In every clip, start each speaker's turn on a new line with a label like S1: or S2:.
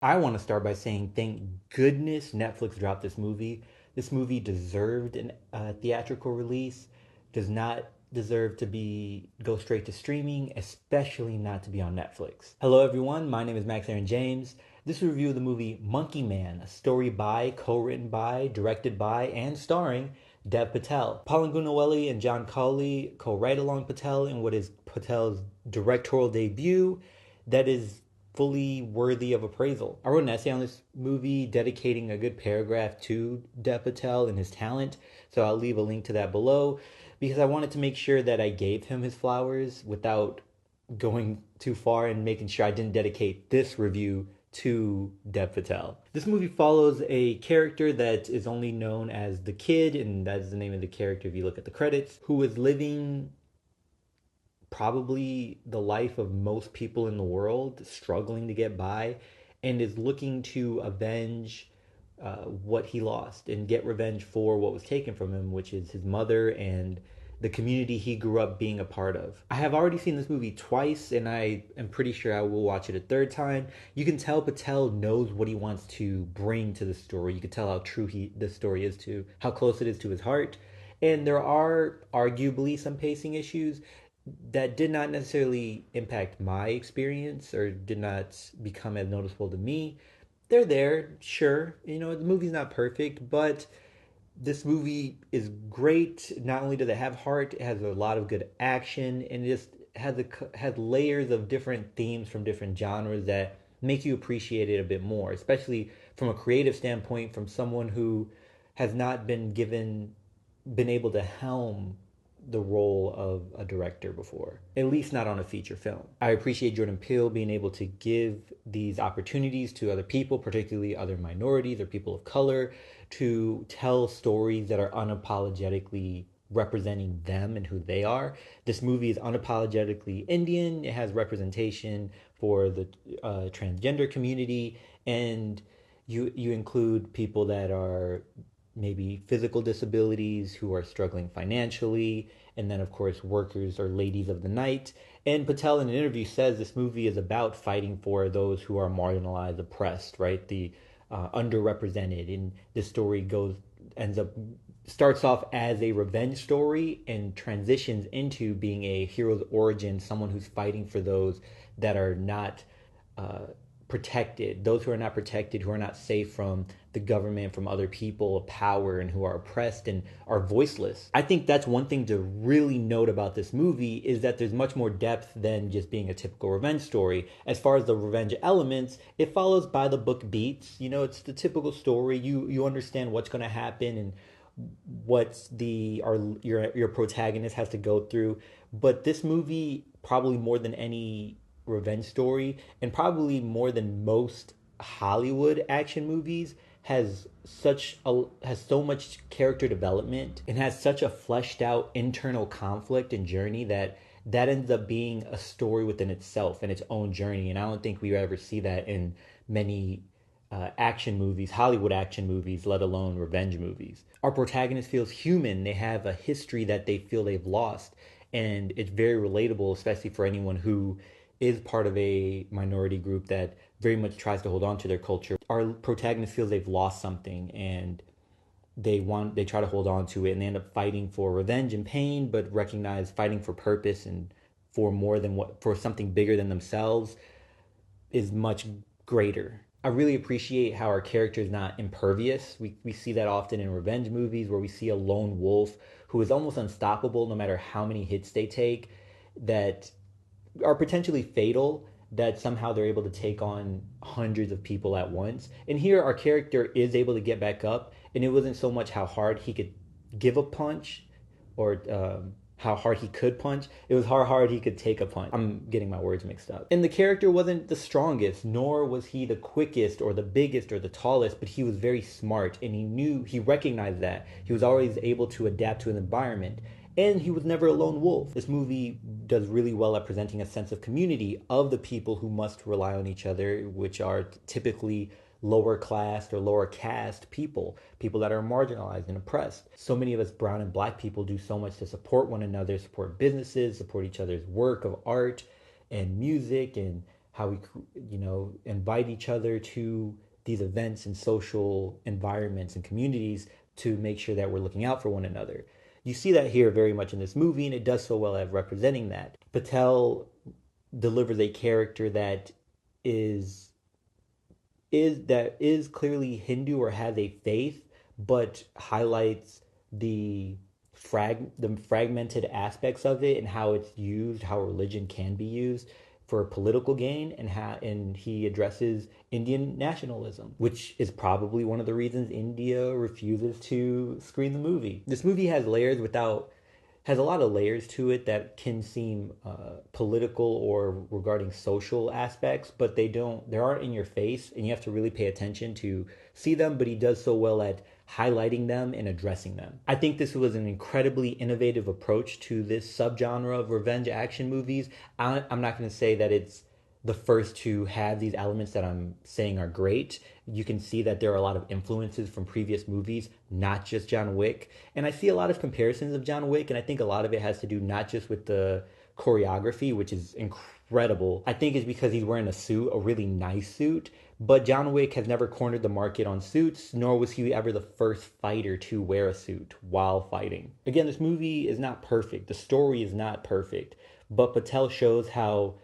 S1: I want to start by saying thank goodness Netflix dropped this movie. This movie deserved a theatrical release. Does not deserve to be go straight to streaming, especially not to be on Netflix. Hello everyone, my name is Max Aaron James. This is a review of the movie Monkey Man, a story by, co-written by, directed by, and starring Dev Patel. Paul Gunaweli and John Cawley co-write along Patel in what is Patel's directorial debut that is fully worthy of appraisal. I wrote an essay on this movie dedicating a good paragraph to Dev Patel and his talent, so I'll leave a link to that below because I wanted to make sure that I gave him his flowers without going too far and making sure I didn't dedicate this review to Dev Patel. This movie follows a character that is only known as the Kid, and that is the name of the character if you look at the credits, who is living probably the life of most people in the world, struggling to get by, and is looking to avenge what he lost and get revenge for what was taken from him, which is his mother and the community he grew up being a part of. I have already seen this movie twice, and I am pretty sure I will watch it a third time. You can tell Patel knows what he wants to bring to the story. You can tell how true this story is to, how close it is to his heart. And there are arguably some pacing issues that did not necessarily impact my experience or did not become as noticeable to me. They're there, sure. The movie's not perfect, but this movie is great. Not only does it have heart, it has a lot of good action, and it just has layers of different themes from different genres that make you appreciate it a bit more, especially from a creative standpoint, from someone who has not been able to helm the role of a director before, at least not on a feature film. I appreciate Jordan Peele being able to give these opportunities to other people, particularly other minorities or people of color, to tell stories that are unapologetically representing them and who they are. This movie is unapologetically Indian. It has representation for the transgender community, and you include people that are maybe physical disabilities who are struggling financially, and then of course workers or ladies of the night. And Patel in an interview says this movie is about fighting for those who are marginalized, oppressed, right? The underrepresented. And this story ends up starts off as a revenge story and transitions into being a hero's origin, someone who's fighting for those that are not uh, protected, those who are not protected, who are not safe from the government, from other people of power, and who are oppressed and are voiceless. I think that's one thing to really note about this movie is that there's much more depth than just being a typical revenge story. As far as the revenge elements, it follows by the book beats. It's the typical story. You understand what's going to happen and what your protagonist has to go through. But this movie, probably more than any revenge story, and probably more than most Hollywood action movies, has so much character development and has such a fleshed out internal conflict and journey that ends up being a story within itself and its own journey. And I don't think we ever see that in many action movies, Hollywood action movies, let alone revenge movies. Our protagonist feels human. They have a history that they feel they've lost. And it's very relatable, especially for anyone who is part of a minority group that very much tries to hold on to their culture. Our protagonist feels they've lost something and they try to hold on to it, and they end up fighting for revenge and pain, but recognize fighting for purpose and for something bigger than themselves is much greater. I really appreciate how our character is not impervious. We see that often in revenge movies where we see a lone wolf who is almost unstoppable no matter how many hits they take, that are potentially fatal, that somehow they're able to take on hundreds of people at once. And here our character is able to get back up, and it wasn't so much how hard he could give a punch or how hard he could punch. It was how hard he could take a punch. I'm getting my words mixed up. And the character wasn't the strongest, nor was he the quickest or the biggest or the tallest, but he was very smart, and he recognized that. He was always able to adapt to an environment. And he was never a lone wolf. This movie does really well at presenting a sense of community of the people who must rely on each other, which are typically lower class or lower caste people that are marginalized and oppressed. So many of us brown and black people do so much to support one another, support businesses, support each other's work of art and music and how we, invite each other to these events and social environments and communities to make sure that we're looking out for one another. You see that here very much in this movie, and it does so well at representing that. Patel delivers a character that is is clearly Hindu or has a faith, but highlights the the fragmented aspects of it and how it's used, how religion can be used for political gain, and he addresses Indian nationalism, which is probably one of the reasons India refuses to screen the movie. This movie has a lot of layers to it that can seem political or regarding social aspects, but they aren't in your face, and you have to really pay attention to see them. But he does so well at highlighting them and addressing them. I think this was an incredibly innovative approach to this subgenre of revenge action movies. I'm not going to say that it's the first to have these elements that I'm saying are great. You can see that there are a lot of influences from previous movies, not just John Wick. And I see a lot of comparisons of John Wick, and I think a lot of it has to do not just with the choreography, which is incredible. I think it's because he's wearing a suit, a really nice suit. But John Wick has never cornered the market on suits, nor was he ever the first fighter to wear a suit while fighting. Again, this movie is not perfect. The story is not perfect. But Patel shows how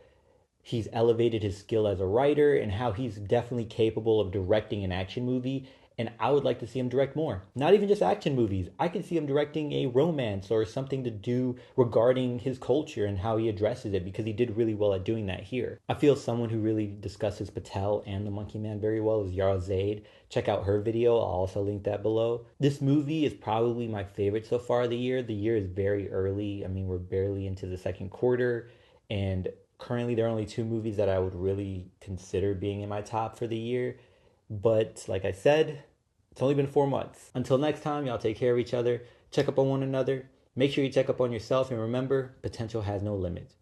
S1: he's elevated his skill as a writer and how he's definitely capable of directing an action movie. And I would like to see him direct more. Not even just action movies. I can see him directing a romance or something to do regarding his culture and how he addresses it, because he did really well at doing that here. I feel someone who really discusses Patel and the Monkey Man very well is Yara Zaid. Check out her video. I'll also link that below. This movie is probably my favorite so far of the year. The year is very early. I mean, we're barely into the second quarter, and currently there are only two movies that I would really consider being in my top for the year. But like I said, it's only been 4 months. Until next time, y'all take care of each other, check up on one another, make sure you check up on yourself, and remember, potential has no limit.